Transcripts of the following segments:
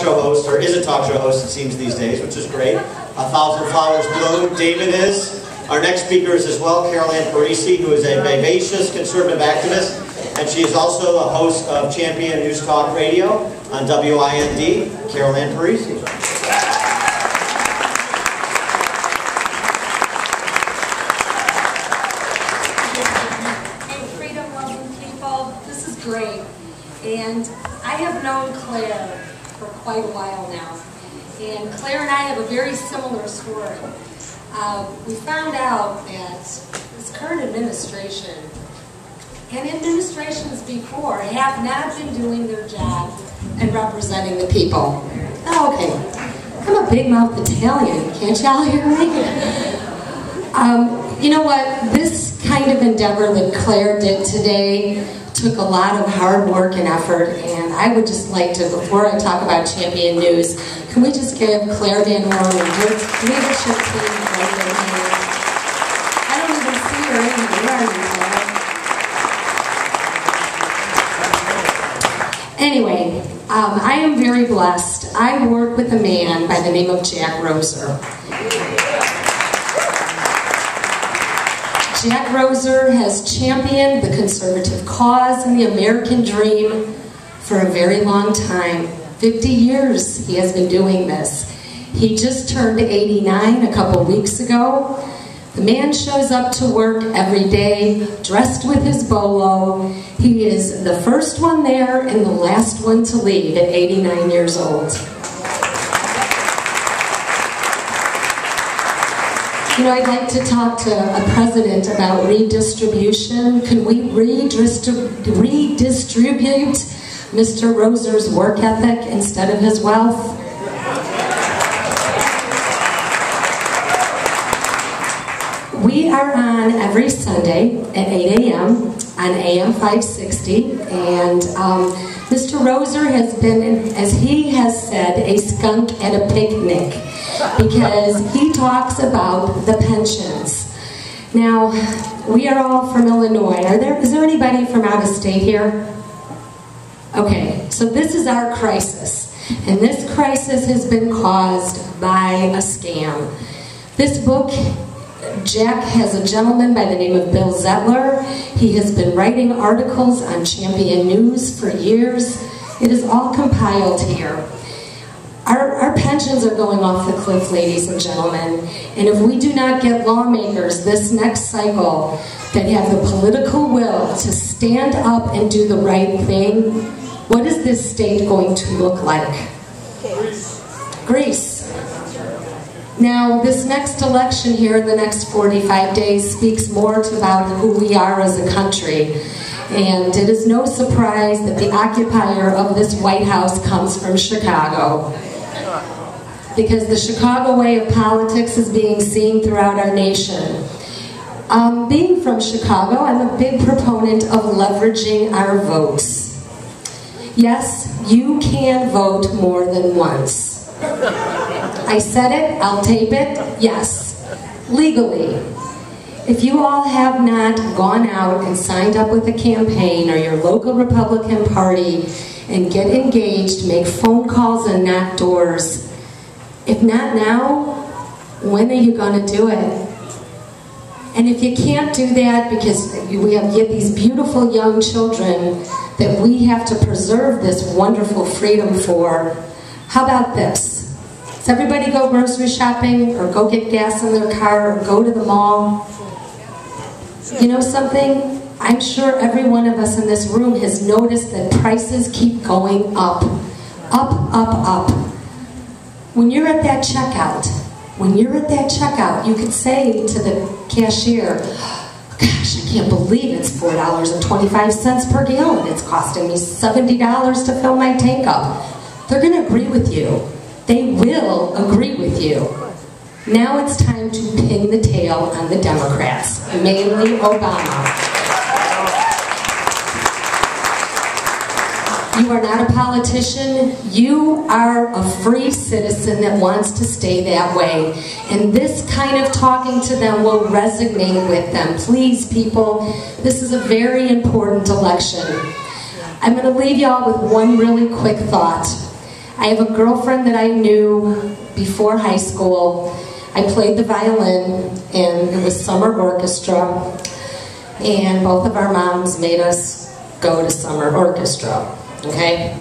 show host, or is a talk show host, it seems these days, which is great. 1,000 Flowers Bloom. David is. Our next speaker is as well Carol Parisi, who is a vivacious conservative activist, and she is also a host of Champion News Talk Radio on WIND. Carol Parisi. Great. And I have known Claire for quite a while now. And Claire and I have a very similar story. We found out that this current administration and administrations before have not been doing their job and representing the people. Oh, okay. I'm a big mouth Italian. Can't y'all hear me? You know what? This kind of endeavor that Claire did today took a lot of hard work and effort, and I would just like to, before I talk about Champion News, can we just give Claire Van Horn and her leadership team a right hand? I don't even see her in here. Where are you, Claire? Anyway, I am very blessed. I work with a man by the name of Jack Roser. Jack Roser has championed the conservative cause and the American dream for a very long time. 50 years he has been doing this. He just turned 89 a couple weeks ago. The man shows up to work every day, dressed with his bolo. He is the first one there and the last one to leave at 89 years old. You know, I'd like to talk to a president about redistribution. Can we redistribute Mr. Roser's work ethic instead of his wealth? We are on every Sunday at 8 a.m. on AM 560, and Mr. Roser has been, as he has said, a skunk at a picnic, because he talks about the pensions. Now, we are all from Illinois. Is there anybody from out of state here? Okay, so this is our crisis, and this crisis has been caused by a scam. This book, Jack has a gentleman by the name of Bill Zettler. He has been writing articles on Champion News for years. It is all compiled here. Our pensions are going off the cliff, ladies and gentlemen, and if we do not get lawmakers this next cycle that have the political will to stand up and do the right thing, what is this state going to look like? Greece. Now, this next election here in the next 45 days speaks more about who we are as a country. And it is no surprise that the occupier of this White House comes from Chicago. Because the Chicago way of politics is being seen throughout our nation. Being from Chicago, I'm a big proponent of leveraging our votes. Yes, you can vote more than once. I said it, I'll tape it, yes, legally. If you all have not gone out and signed up with a campaign or your local Republican Party and get engaged, make phone calls and knock doors, if not now, when are you going to do it? And if you can't do that because we have yet these beautiful young children that we have to preserve this wonderful freedom for, how about this? Does everybody go grocery shopping or go get gas in their car or go to the mall? You know something? I'm sure every one of us in this room has noticed that prices keep going up. Up, up, up. When you're at that checkout, you could say to the cashier, gosh, I can't believe it's $4.25 per gallon. It's costing me $70 to fill my tank up. They're going to agree with you. They will agree with you. Now it's time to pin the tail on the Democrats, mainly Obama. You are not a politician. You are a free citizen that wants to stay that way. And this kind of talking to them will resonate with them. Please, people, this is a very important election. I'm going to leave y'all with one really quick thought. I have a girlfriend that I knew before high school. I played the violin, and it was summer orchestra, and both of our moms made us go to summer orchestra, okay?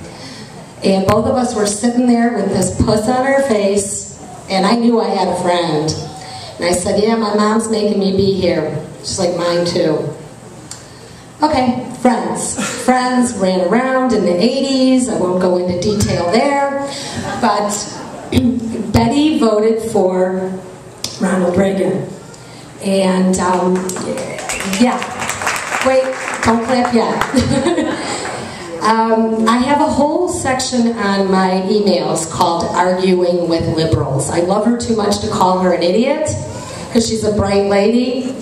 And both of us were sitting there with this puss on our face, and I knew I had a friend. And I said, yeah, my mom's making me be here. She's like, mine too. Okay, friends. Friends ran around in the 80s. I won't go into detail there. But Betty voted for Ronald Reagan. And, yeah. Wait, don't clap yet. I have a whole section on my emails called Arguing with Liberals. I love her too much to call her an idiot, because she's a bright lady.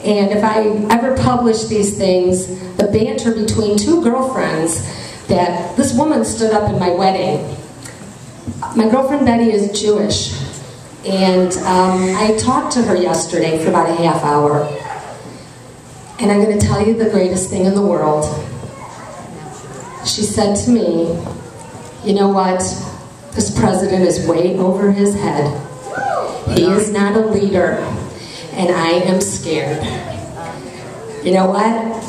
And if I ever publish these things, the banter between two girlfriends, that this woman stood up in my wedding. My girlfriend Betty is Jewish, and I talked to her yesterday for about a half hour. And I'm going to tell you the greatest thing in the world. She said to me, you know what, this president is way over his head. He is not a leader, and I am scared. You know what?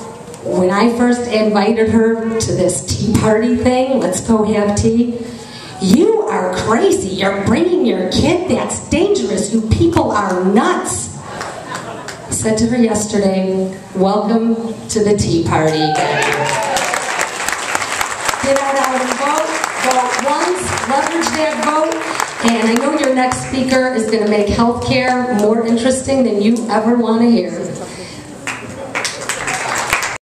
When I first invited her to this tea party thing, let's go have tea, you are crazy. You're bringing your kid? That's dangerous. You people are nuts. I said to her yesterday, welcome to the tea party. Get out and vote once, leverage that vote, and I know your next speaker is going to make healthcare more interesting than you ever want to hear.